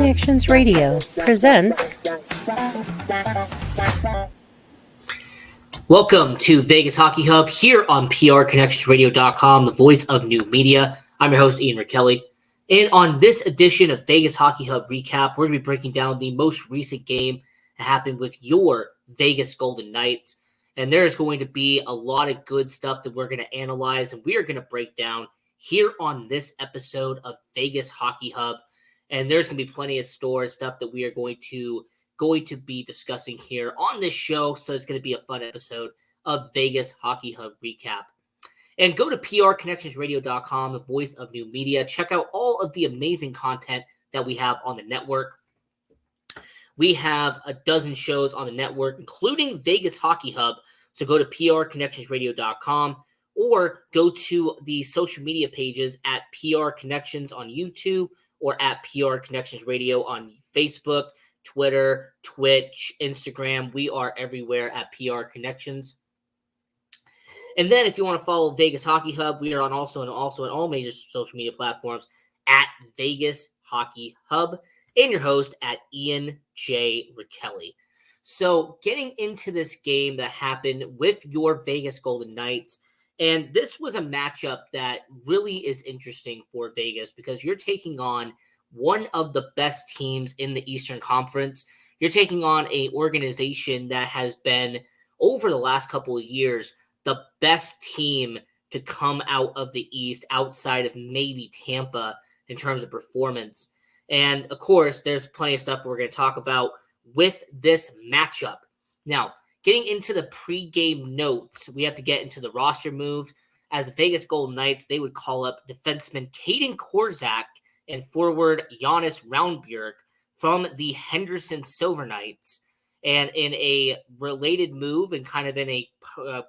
Connections Radio presents. Welcome to Vegas Hockey Hub here on PRConnectionsRadio.com, the voice of new media. I'm your host, Ian Rachiele. And on this edition of Vegas Hockey Hub Recap, we're going to be breaking down the most recent game that happened with your Vegas Golden Knights. And there's going to be a lot of good stuff that we're going to analyze and we are going to break down here on this episode of Vegas Hockey Hub. And there's going to be plenty of stuff that we are going to be discussing here on this show. So it's going to be a fun episode of Vegas Hockey Hub Recap. And go to PRConnectionsRadio.com, the voice of new media. Check out all of the amazing content that we have on the network. We have a dozen shows on the network, including Vegas Hockey Hub. So go to PRConnectionsRadio.com or go to the social media pages at PR Connections on YouTube or at PR Connections Radio on Facebook, Twitter, Twitch, Instagram. We are everywhere at PR Connections. And then if you want to follow Vegas Hockey Hub, we are also on all major social media platforms at Vegas Hockey Hub, and your host at Ian J. Rachiele. So getting into this game that happened with your Vegas Golden Knights, and this was a matchup that really is interesting for Vegas because you're taking on one of the best teams in the Eastern Conference. You're taking on an organization that has been, over the last couple of years, the best team to come out of the East outside of maybe Tampa in terms of performance. And, of course, there's plenty of stuff we're going to talk about with this matchup. Now, getting into the pregame notes, we have to get into the roster moves. As the Vegas Golden Knights, they would call up defenseman Caden Korczak and forward Jonas Raundbjerg from the Henderson Silver Knights. And in a related move and kind of in a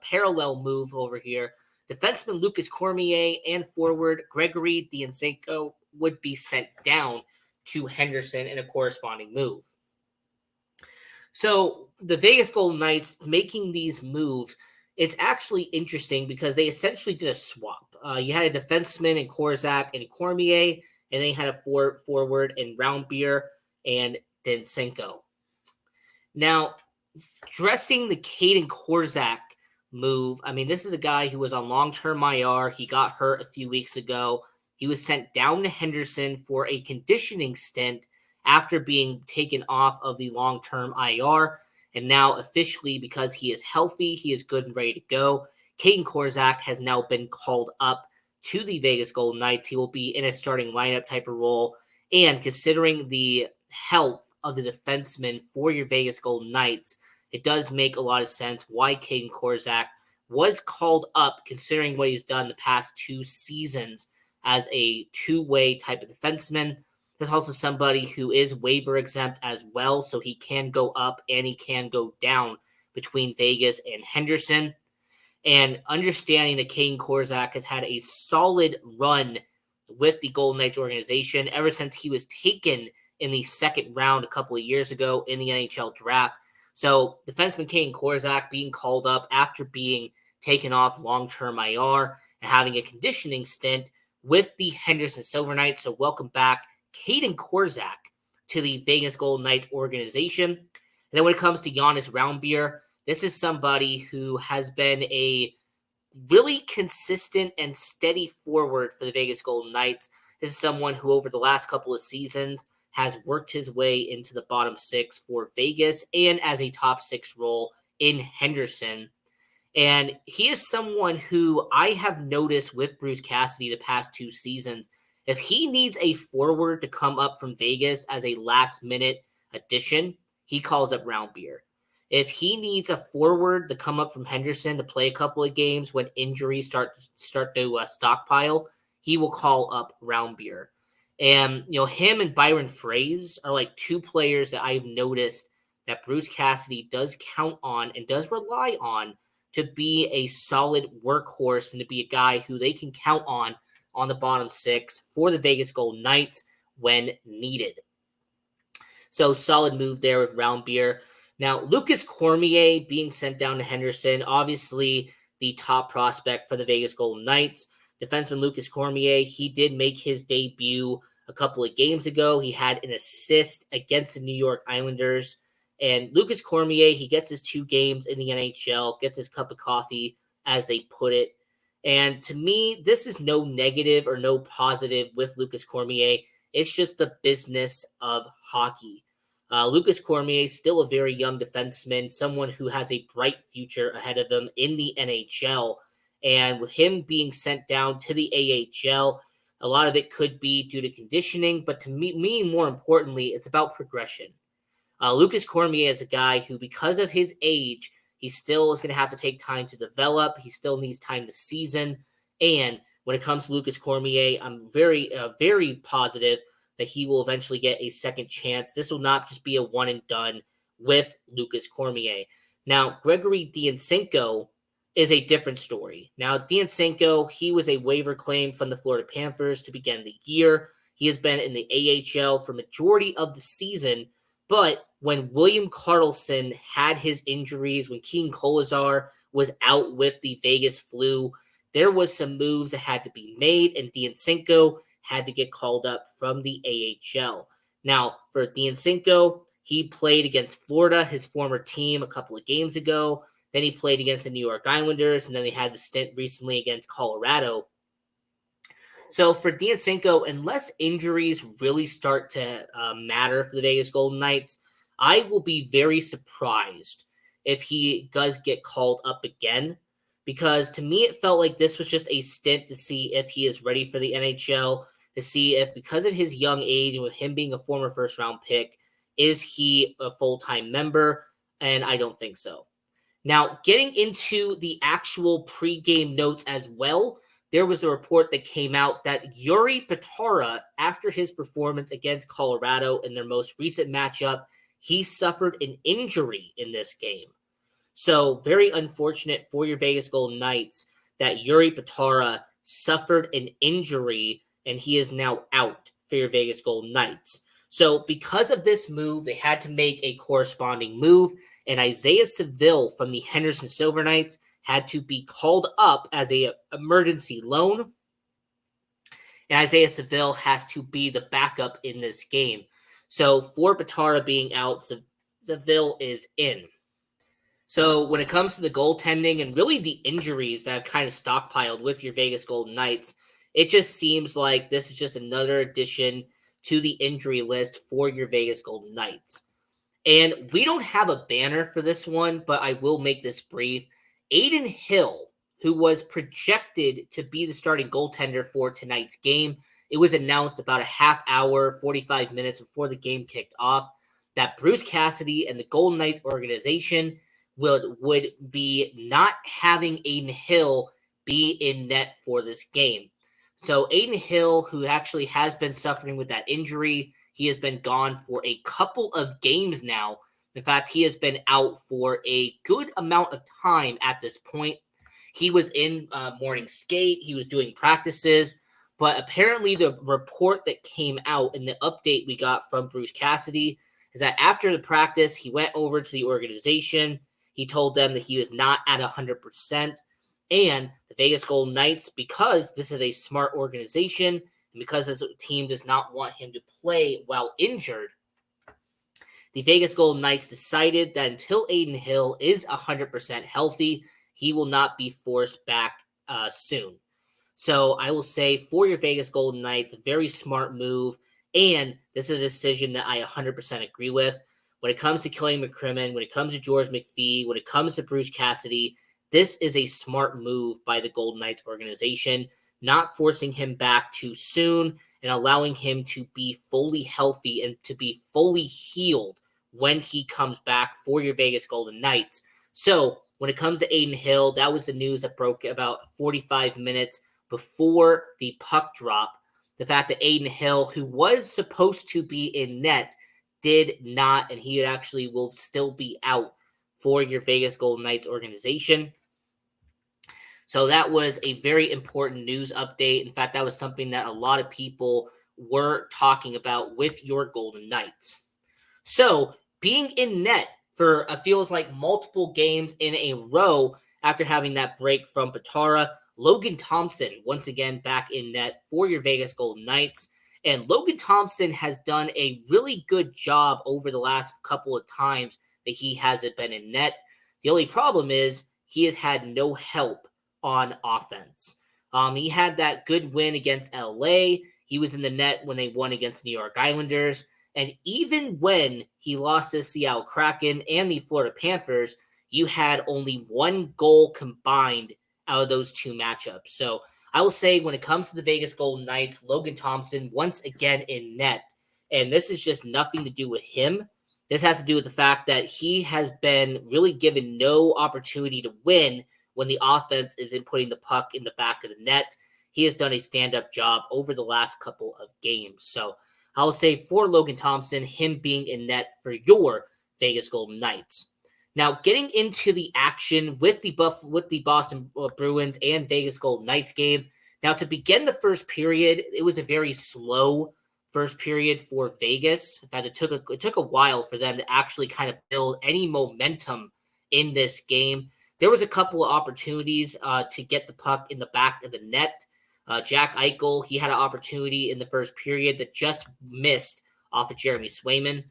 parallel move over here, defenseman Lucas Cormier and forward Gregory Diansenko would be sent down to Henderson in a corresponding move. So the Vegas Golden Knights making these moves, it's actually interesting because they essentially did a swap. You had a defenseman in Korczak and Cormier, and they had a forward in Raundbjerg and Diansenko. Now, dressing the Caden Korczak move, I mean, this is a guy who was on long-term IR. He got hurt a few weeks ago. He was sent down to Henderson for a conditioning stint after being taken off of the long-term IR. And now officially, because he is healthy, he is good and ready to go. Caden Korczak has now been called up to the Vegas Golden Knights. He will be in a starting lineup type of role. And considering the health of the defenseman for your Vegas Golden Knights, it does make a lot of sense why Caden Korczak was called up, considering what he's done the past two seasons as a two-way type of defenseman. There's also somebody who is waiver exempt as well, so he can go up and he can go down between Vegas and Henderson. And understanding that Caden Korczak has had a solid run with the Golden Knights organization ever since he was taken in the second round a couple of years ago in the NHL draft. So defenseman Caden Korczak being called up after being taken off long-term IR and having a conditioning stint with the Henderson Silver Knights. So welcome back, Caden Korczak, to the Vegas Golden Knights organization. And then when it comes to Jonas Raundbjerg, this is somebody who has been a really consistent and steady forward for the Vegas Golden Knights. This is someone who over the last couple of seasons has worked his way into the bottom six for Vegas and as a top six role in Henderson. And he is someone who I have noticed with Bruce Cassidy the past two seasons. If he needs a forward to come up from Vegas as a last-minute addition, he calls up Raundbjerg. If he needs a forward to come up from Henderson to play a couple of games when injuries start to stockpile, he will call up Raundbjerg. And, him and Byron Froese are like two players that I've noticed that Bruce Cassidy does count on and does rely on to be a solid workhorse and to be a guy who they can count on the bottom six for the Vegas Golden Knights when needed. So solid move there with Raundbjerg. Now, Lucas Cormier being sent down to Henderson, obviously the top prospect for the Vegas Golden Knights. Defenseman Lucas Cormier, he did make his debut a couple of games ago. He had an assist against the New York Islanders. And Lucas Cormier, he gets his 2 games in the NHL, gets his cup of coffee, as they put it. And to me, this is no negative or no positive with Lucas Cormier. It's just the business of hockey. Lucas Cormier is still a very young defenseman, someone who has a bright future ahead of him in the NHL. And with him being sent down to the AHL, a lot of it could be due to conditioning. But to me more importantly, it's about progression. Lucas Cormier is a guy who, because of his age, he still is going to have to take time to develop. He still needs time to season. And when it comes to Lucas Cormier, I'm very, very positive that he will eventually get a second chance. This will not just be a one and done with Lucas Cormier. Now, Gregory Diansenko is a different story. Now, Diansenko, he was a waiver claim from the Florida Panthers to begin the year. He has been in the AHL for majority of the season, but when William Karlsson had his injuries, when Keegan Kolesar was out with the Vegas flu, there was some moves that had to be made, and Diansenko had to get called up from the AHL. Now, for Diansenko, he played against Florida, his former team, a couple of games ago. Then he played against the New York Islanders, and then they had the stint recently against Colorado. So for Diansenko, unless injuries really start to matter for the Vegas Golden Knights, I will be very surprised if he does get called up again, because to me it felt like this was just a stint to see if he is ready for the NHL, to see if, because of his young age and with him being a former first-round pick, is he a full-time member? And I don't think so. Now, getting into the actual pregame notes as well, there was a report that came out that Yuri Patara, after his performance against Colorado in their most recent matchup, he suffered an injury in this game. So very unfortunate for your Vegas Golden Knights that Yuri Patara suffered an injury and he is now out for your Vegas Golden Knights. So because of this move, they had to make a corresponding move, and Isaiah Seville from the Henderson Silver Knights had to be called up as an emergency loan. And Isaiah Seville has to be the backup in this game. So for Patara being out, Seville is in. So when it comes to the goaltending and really the injuries that have kind of stockpiled with your Vegas Golden Knights, it just seems like this is just another addition to the injury list for your Vegas Golden Knights. And we don't have a banner for this one, but I will make this brief. Adin Hill, who was projected to be the starting goaltender for tonight's game, it was announced about a half hour, 45 minutes before the game kicked off that Bruce Cassidy and the Golden Knights organization would be not having Adin Hill be in net for this game. So Adin Hill, who actually has been suffering with that injury, he has been gone for a couple of games now. In fact, he has been out for a good amount of time at this point. He was in morning skate. He was doing practices. But apparently the report that came out and the update we got from Bruce Cassidy is that after the practice, he went over to the organization. He told them that he was not at 100%. And the Vegas Golden Knights, because this is a smart organization and because this team does not want him to play while injured, the Vegas Golden Knights decided that until Adin Hill is 100% healthy, he will not be forced back soon. So I will say for your Vegas Golden Knights, a very smart move, and this is a decision that I 100% agree with. When it comes to Kelly McCrimmon, when it comes to George McPhee, when it comes to Bruce Cassidy, this is a smart move by the Golden Knights organization, not forcing him back too soon and allowing him to be fully healthy and to be fully healed when he comes back for your Vegas Golden Knights. So when it comes to Adin Hill, that was the news that broke about 45 minutes before the puck drop. The fact that Adin Hill, who was supposed to be in net, did not, and he actually will still be out for your Vegas Golden Knights organization. So that was a very important news update. In fact, that was something that a lot of people were talking about with your Golden Knights. So being in net for feels like multiple games in a row after having that break from Patara, Logan Thompson once again back in net for your Vegas Golden Knights. And Logan Thompson has done a really good job over the last couple of times that he hasn't been in net. The only problem is he has had no help on offense. He had that good win against LA. He was in the net when they won against the New York Islanders. And even when he lost to Seattle Kraken and the Florida Panthers, you had only one goal combined out of those two matchups. So I will say when it comes to the Vegas Golden Knights, Logan Thompson once again in net. And this is just nothing to do with him. This has to do with the fact that he has been really given no opportunity to win when the offense isn't putting the puck in the back of the net. He has done a stand-up job over the last couple of games. So I will say for Logan Thompson, him being in net for your Vegas Golden Knights. Now, getting into the action with the Boston Bruins and Vegas Golden Knights game. Now, to begin the first period, it was a very slow first period for Vegas. In fact, it took a while for them to actually kind of build any momentum in this game. There was a couple of opportunities to get the puck in the back of the net. Jack Eichel, he had an opportunity in the first period that just missed off of Jeremy Swayman.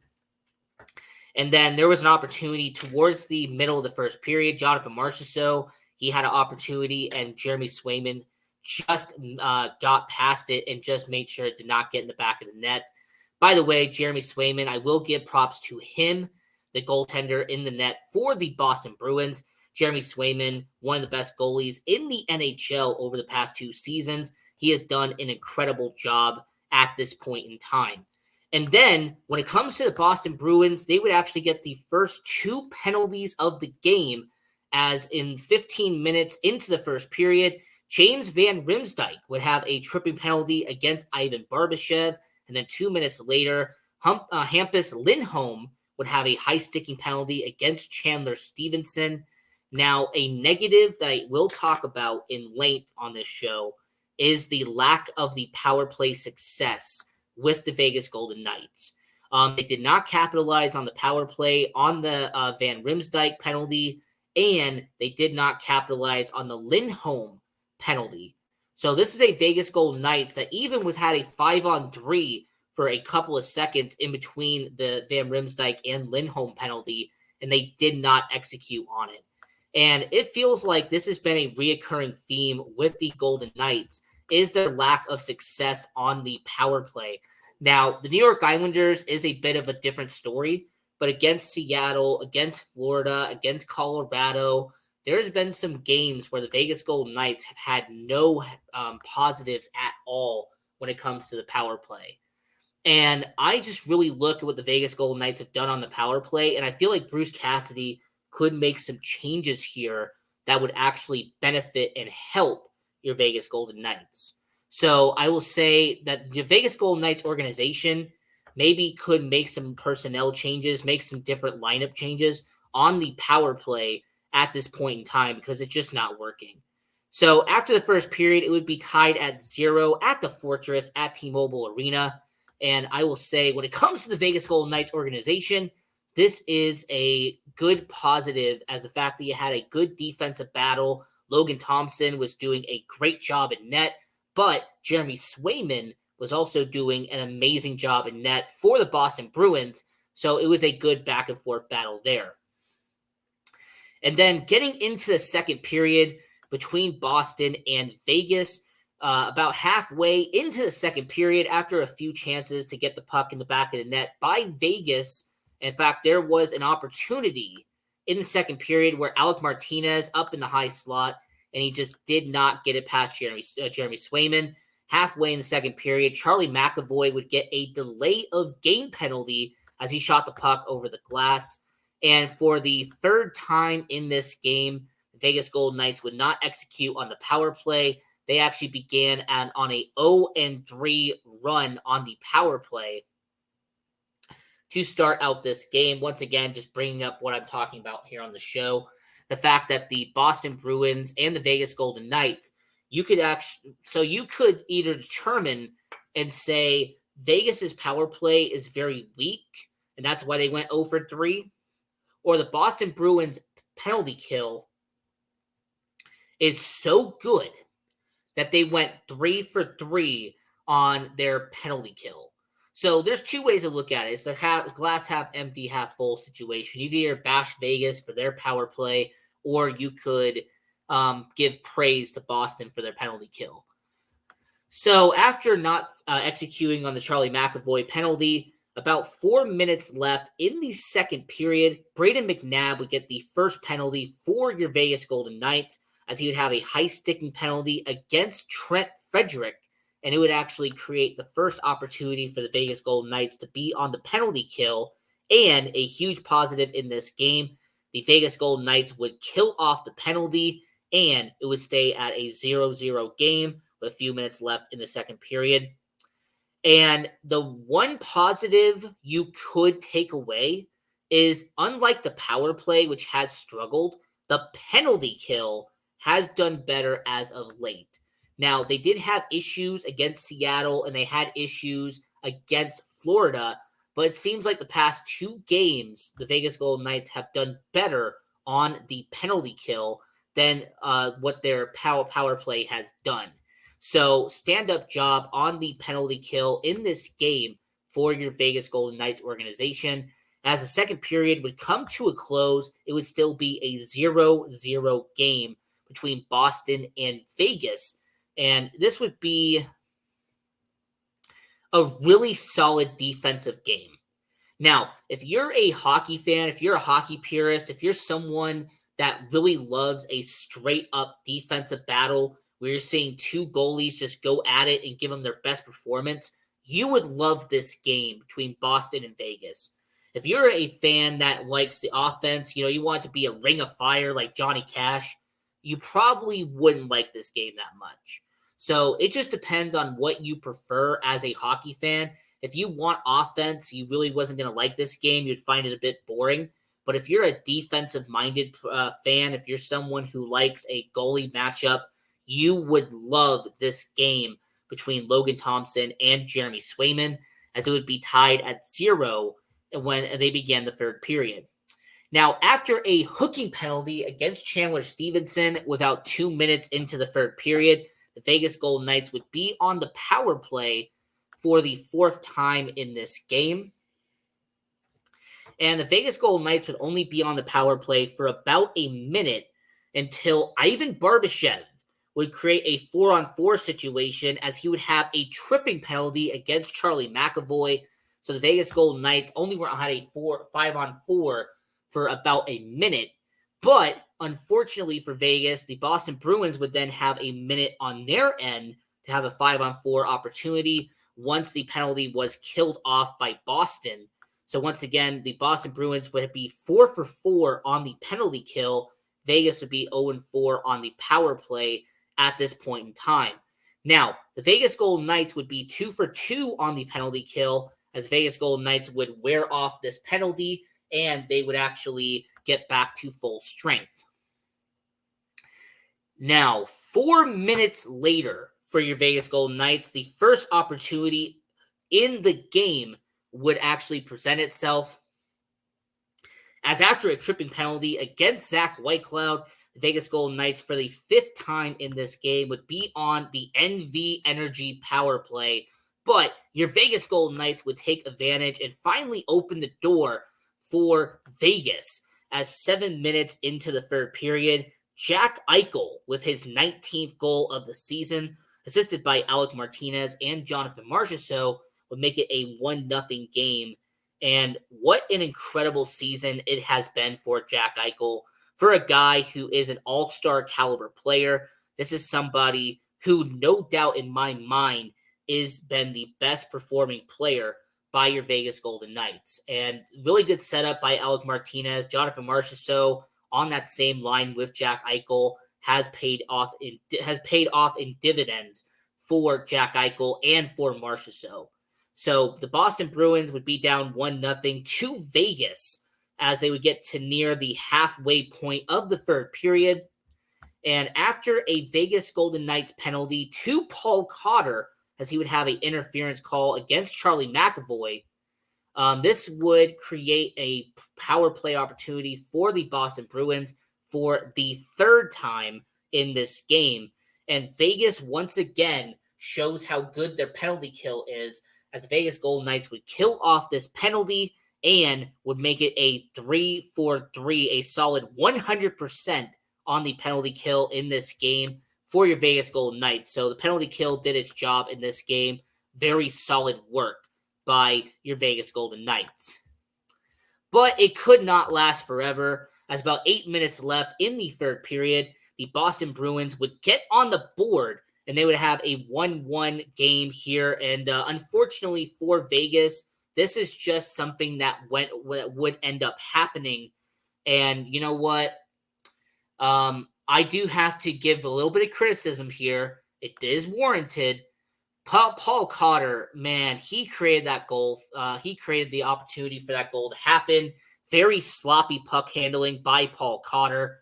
And then there was an opportunity towards the middle of the first period. Jonathan Marchessault, he had an opportunity, and Jeremy Swayman just got past it and just made sure it did not get in the back of the net. By the way, Jeremy Swayman, I will give props to him, the goaltender in the net for the Boston Bruins. Jeremy Swayman, one of the best goalies in the NHL over the past 2 seasons. He has done an incredible job at this point in time. And then when it comes to the Boston Bruins, they would actually get the first 2 penalties of the game, as in 15 minutes into the first period, James Van Riemsdyk would have a tripping penalty against Ivan Barbashev. And then 2 minutes later, Hampus Lindholm would have a high-sticking penalty against Chandler Stevenson. Now, a negative that I will talk about in length on this show is the lack of the power play success with the Vegas Golden Knights. They did not capitalize on the power play on the Van Riemsdyk penalty, and they did not capitalize on the Lindholm penalty. So this is a Vegas Golden Knights that even had a 5-on-3 for a couple of seconds in between the Van Riemsdyk and Lindholm penalty, and they did not execute on it. And it feels like this has been a reoccurring theme with the Golden Knights, is their lack of success on the power play. Now, the New York Islanders is a bit of a different story, but against Seattle, against Florida, against Colorado, there's been some games where the Vegas Golden Knights have had no positives at all when it comes to the power play. And I just really look at what the Vegas Golden Knights have done on the power play, and I feel like Bruce Cassidy could make some changes here that would actually benefit and help your Vegas Golden Knights. So I will say that the Vegas Golden Knights organization maybe could make some personnel changes, make some different lineup changes on the power play at this point in time, because it's just not working. So after the first period, it would be tied at 0 at the Fortress at T-Mobile Arena. And I will say, when it comes to the Vegas Golden Knights organization, this is a good positive, as the fact that you had a good defensive battle. Logan Thompson was doing a great job in net, but Jeremy Swayman was also doing an amazing job in net for the Boston Bruins. So it was a good back and forth battle there. And then getting into the second period between Boston and Vegas, about halfway into the second period, after a few chances to get the puck in the back of the net by Vegas. In fact, there was an opportunity in the second period where Alec Martinez up in the high slot, and he just did not get it past Jeremy Swayman. Halfway in the second period, Charlie McAvoy would get a delay of game penalty as he shot the puck over the glass. And for the third time in this game, the Vegas Golden Knights would not execute on the power play. They actually began on a 0-3 run on the power play to start out this game. Once again, just bringing up what I'm talking about here on the show, the fact that the Boston Bruins and the Vegas Golden Knights, you could either determine and say Vegas's power play is very weak, and that's why they went 0-3, or the Boston Bruins penalty kill is so good that they went 3-3 on their penalty kill. So there's two ways to look at it. It's the glass half empty, half full situation. You can either bash Vegas for their power play, or you could give praise to Boston for their penalty kill. So after not executing on the Charlie McAvoy penalty, about 4 minutes left in the second period, Braden McNabb would get the first penalty for your Vegas Golden Knights, as he would have a high sticking penalty against Trent Frederick, and it would actually create the first opportunity for the Vegas Golden Knights to be on the penalty kill. And a huge positive in this game, the Vegas Golden Knights would kill off the penalty, and it would stay at a 0-0 game with a few minutes left in the second period. And the one positive you could take away is, unlike the power play, which has struggled, the penalty kill has done better as of late. Now, they did have issues against Seattle, and they had issues against Florida, but it seems like the past two games, the Vegas Golden Knights have done better on the penalty kill than what their power play has done. So, stand-up job on the penalty kill in this game for your Vegas Golden Knights organization. As the second period would come to a close, it would still be a 0-0 game between Boston and Vegas. And this would be a really solid defensive game. Now, if you're a hockey fan, if you're a hockey purist, if you're someone that really loves a straight-up defensive battle where you're seeing two goalies just go at it and give them their best performance, you would love this game between Boston and Vegas. If you're a fan that likes the offense, you want it to be a ring of fire like Johnny Cash, you probably wouldn't like this game that much. So it just depends on what you prefer as a hockey fan. If you want offense, you really wasn't going to like this game. You'd find it a bit boring. But if you're a defensive-minded fan, if you're someone who likes a goalie matchup, you would love this game between Logan Thompson and Jeremy Swayman, as it would be tied at 0 when they began the third period. Now, after a hooking penalty against Chandler Stevenson without 2 minutes into the third period, the Vegas Golden Knights would be on the power play for the fourth time in this game. And the Vegas Golden Knights would only be on the power play for about a minute until Ivan Barbashev would create a 4-on-4 situation, as he would have a tripping penalty against Charlie McAvoy. So the Vegas Golden Knights only had a 5-on-4 for about a minute. But unfortunately for Vegas, the Boston Bruins would then have a minute on their end to have a 5-on-4 opportunity once the penalty was killed off by Boston. So once again, the Boston Bruins would be 4 for 4 on the penalty kill. Vegas would be 0-4 on the power play at this point in time. Now, the Vegas Golden Knights would be 2 for 2 on the penalty kill, as Vegas Golden Knights would wear off this penalty, and they would actually get back to full strength. Now, 4 minutes later for your Vegas Golden Knights, the first opportunity in the game would actually present itself, as after a tripping penalty against Zach Whitecloud, the Vegas Golden Knights, for the fifth time in this game, would be on the NV Energy power play. But your Vegas Golden Knights would take advantage and finally open the door for Vegas, as 7 minutes into the third period, Jack Eichel, with his 19th goal of the season, assisted by Alec Martinez and Jonathan Marchessault, would make it a 1-0 game. And what an incredible season it has been for Jack Eichel. For a guy who is an all-star caliber player, this is somebody who, no doubt in my mind, has been the best performing player by your Vegas Golden Knights. And really good setup by Alec Martinez. Jonathan Marchessault on that same line with Jack Eichel has paid off in dividends for Jack Eichel and for Marchessault. So the Boston Bruins would be down 1-0 to Vegas as they would get to near the halfway point of the third period. And after a Vegas Golden Knights penalty to Paul Cotter, as he would have an interference call against Charlie McAvoy, this would create a power play opportunity for the Boston Bruins for the third time in this game. And Vegas, once again, shows how good their penalty kill is, as Vegas Golden Knights would kill off this penalty and would make it a 3-4-3, a solid 100% on the penalty kill in this game for your Vegas Golden Knights. So the penalty kill did its job in this game. Very solid work by your Vegas Golden Knights. But it could not last forever, as about 8 minutes left in the third period, the Boston Bruins would get on the board, and they would have a 1-1 game here. And unfortunately for Vegas, this is just something that would end up happening. And you know what? I do have to give a little bit of criticism here. It is warranted. Paul Cotter, man, he created that goal. He created the opportunity for that goal to happen. Very sloppy puck handling by Paul Cotter.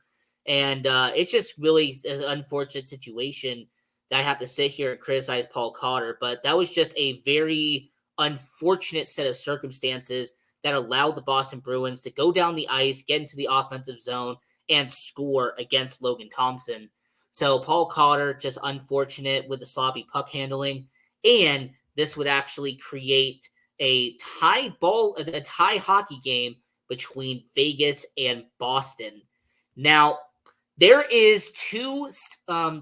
And it's just really an unfortunate situation that I have to sit here and criticize Paul Cotter. But that was just a very unfortunate set of circumstances that allowed the Boston Bruins to go down the ice, get into the offensive zone, and score against Logan Thompson. So Paul Cotter, just unfortunate with the sloppy puck handling. And this would actually create a tie hockey game between Vegas and Boston. Now, there is two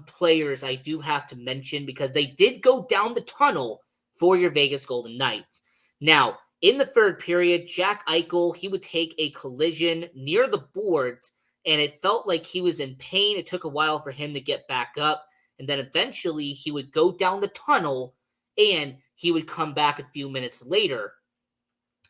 players I do have to mention because they did go down the tunnel for your Vegas Golden Knights. Now, in the third period, Jack Eichel, he would take a collision near the boards, and it felt like he was in pain. It took a while for him to get back up, and then eventually he would go down the tunnel, and he would come back a few minutes later.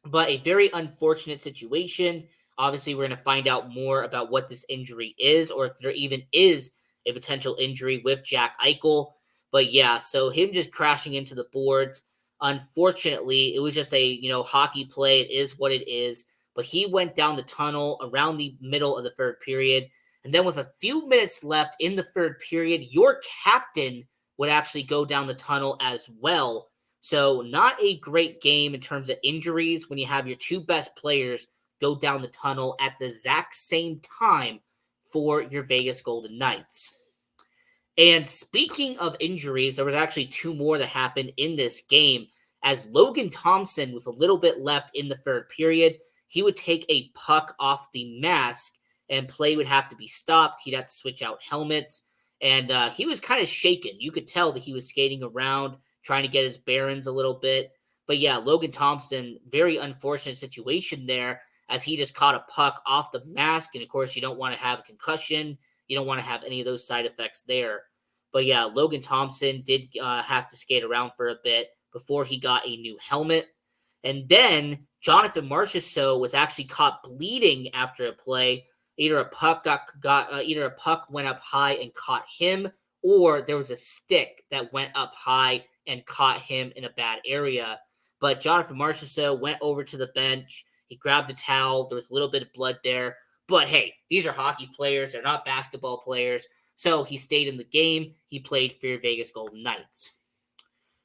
But a very unfortunate situation. Obviously, we're going to find out more about what this injury is, or if there even is a potential injury with Jack Eichel. But yeah, so him just crashing into the boards. Unfortunately, it was just a hockey play. It is what it is. But he went down the tunnel around the middle of the third period. And then with a few minutes left in the third period, your captain would actually go down the tunnel as well. So not a great game in terms of injuries when you have your two best players go down the tunnel at the exact same time for your Vegas Golden Knights. And speaking of injuries, there was actually two more that happened in this game, as Logan Thompson, with a little bit left in the third period, he would take a puck off the mask and play would have to be stopped. He'd have to switch out helmets, and he was kind of shaken. You could tell that he was skating around, trying to get his bearings a little bit. But yeah, Logan Thompson, very unfortunate situation there, as he just caught a puck off the mask. And of course, you don't want to have a concussion. You don't want to have any of those side effects there. But yeah, Logan Thompson did have to skate around for a bit before he got a new helmet. And then Jonathan Marchessault was actually caught bleeding after a play. Either a puck went up high and caught him, or there was a stick that went up high and caught him in a bad area. But Jonathan Marchessault went over to the bench. He grabbed the towel. There was a little bit of blood there. But hey, these are hockey players. They're not basketball players. So he stayed in the game. He played for your Vegas Golden Knights.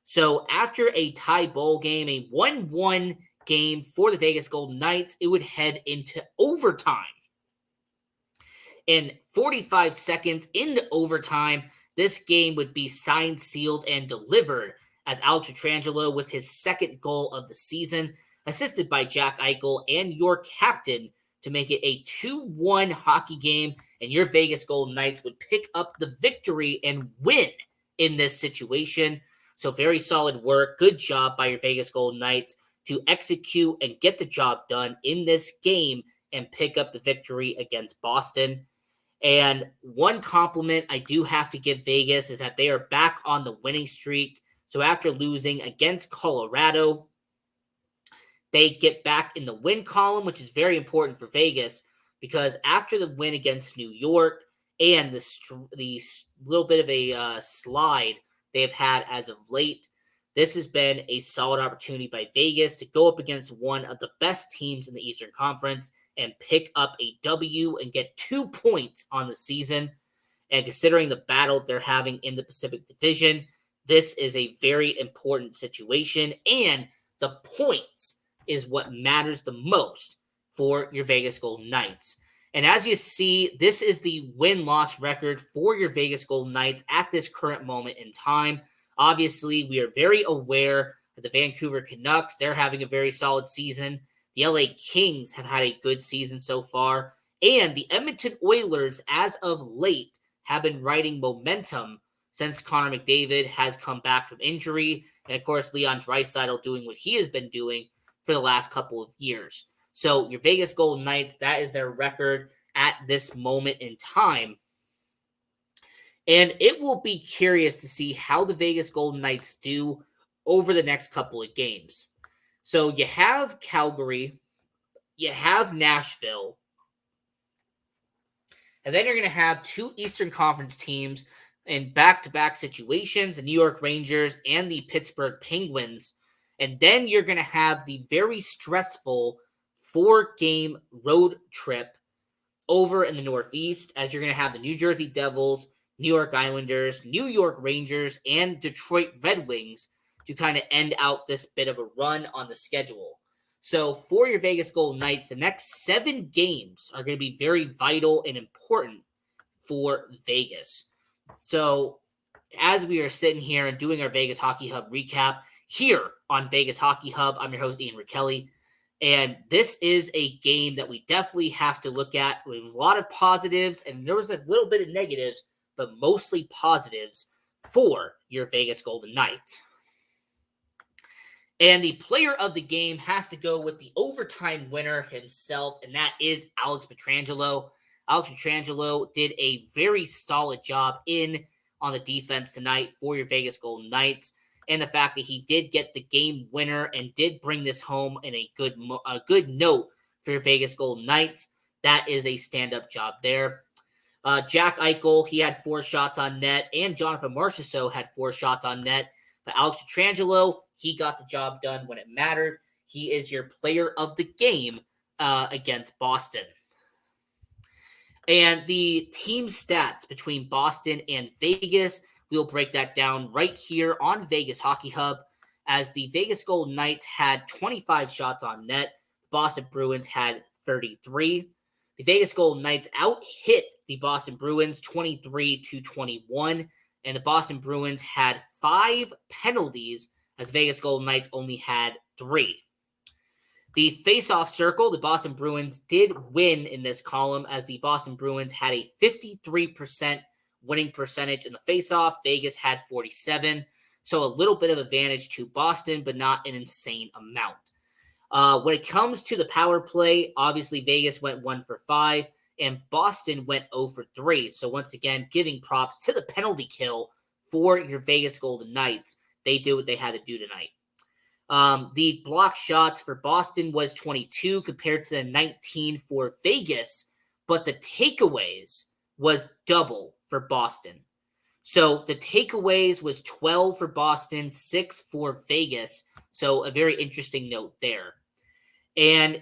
So after a tie ball game, a 1-1 game for the Vegas Golden Knights, it would head into overtime. In 45 seconds into overtime, this game would be signed, sealed, and delivered as Alex Pietrangelo, with his second goal of the season, assisted by Jack Eichel and your captain, to make it a 2-1 hockey game, and your Vegas Golden Knights would pick up the victory and win in this situation. So very solid work. Good job by your Vegas Golden Knights to execute and get the job done in this game and pick up the victory against Boston. And one compliment I do have to give Vegas is that they are back on the winning streak. So after losing against Colorado, they get back in the win column, which is very important for Vegas, because after the win against New York and the little bit of a slide they've had as of late, this has been a solid opportunity by Vegas to go up against one of the best teams in the Eastern Conference and pick up a W and get 2 points on the season. And considering the battle they're having in the Pacific Division, this is a very important situation, and the points is what matters the most for your Vegas Golden Knights. And as you see, this is the win-loss record for your Vegas Golden Knights at this current moment in time. Obviously, we are very aware that the Vancouver Canucks, they're having a very solid season. The LA Kings have had a good season so far. And the Edmonton Oilers, as of late, have been riding momentum since Connor McDavid has come back from injury. And of course, Leon Draisaitl doing what he has been doing for the last couple of years. So your Vegas Golden Knights, that is their record at this moment in time. And it will be curious to see how the Vegas Golden Knights do over the next couple of games. So you have Calgary, you have Nashville, and then you're going to have two Eastern Conference teams in back-to-back situations, the New York Rangers and the Pittsburgh Penguins. And then you're going to have the very stressful 4-game road trip over in the Northeast, as you're going to have the New Jersey Devils, New York Islanders, New York Rangers, and Detroit Red Wings to kind of end out this bit of a run on the schedule. So for your Vegas Golden Knights, the next 7 games are going to be very vital and important for Vegas. So as we are sitting here and doing our Vegas Hockey Hub recap here on Vegas Hockey Hub, I'm your host, Ian Rachiele. And this is a game that we definitely have to look at with a lot of positives, and there was a little bit of negatives, but mostly positives for your Vegas Golden Knights. And the player of the game has to go with the overtime winner himself, and that is Alex Pietrangelo. Alex Pietrangelo did a very solid job on the defense tonight for your Vegas Golden Knights. And the fact that he did get the game winner and did bring this home in a good note for your Vegas Golden Knights, that is a stand-up job there. Jack Eichel, he had 4 shots on net, and Jonathan Marchessault had 4 shots on net. But Alex Pietrangelo, he got the job done when it mattered. He is your player of the game against Boston. And the team stats between Boston and Vegas, we'll break that down right here on Vegas Hockey Hub, as the Vegas Golden Knights had 25 shots on net. Boston Bruins had 33. The Vegas Golden Knights out-hit the Boston Bruins 23-21, and the Boston Bruins had 5 penalties, as Vegas Golden Knights only had 3. The face-off circle, the Boston Bruins did win in this column, as the Boston Bruins had a 53% winning percentage in the face-off. Vegas had 47, so a little bit of advantage to Boston, but not an insane amount. When it comes to the power play, obviously Vegas went 1 for 5, and Boston went 0 for 3. So once again, giving props to the penalty kill for your Vegas Golden Knights. They did what they had to do tonight. The block shots for Boston was 22 compared to the 19 for Vegas, but the takeaways was double for Boston. So the takeaways was 12 for Boston, 6 for Vegas. So a very interesting note there. And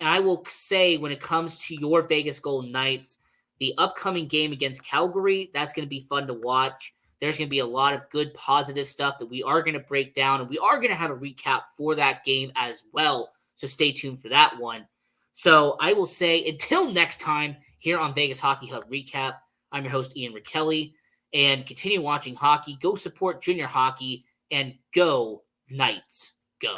I will say, when it comes to your Vegas Golden Knights, the upcoming game against Calgary, that's going to be fun to watch. There's going to be a lot of good, positive stuff that we are going to break down, and we are going to have a recap for that game as well. So stay tuned for that one. So I will say, until next time here on Vegas Hockey Hub Recap, I'm your host, Ian Rachiele, and continue watching hockey. Go support junior hockey, and go Knights, go.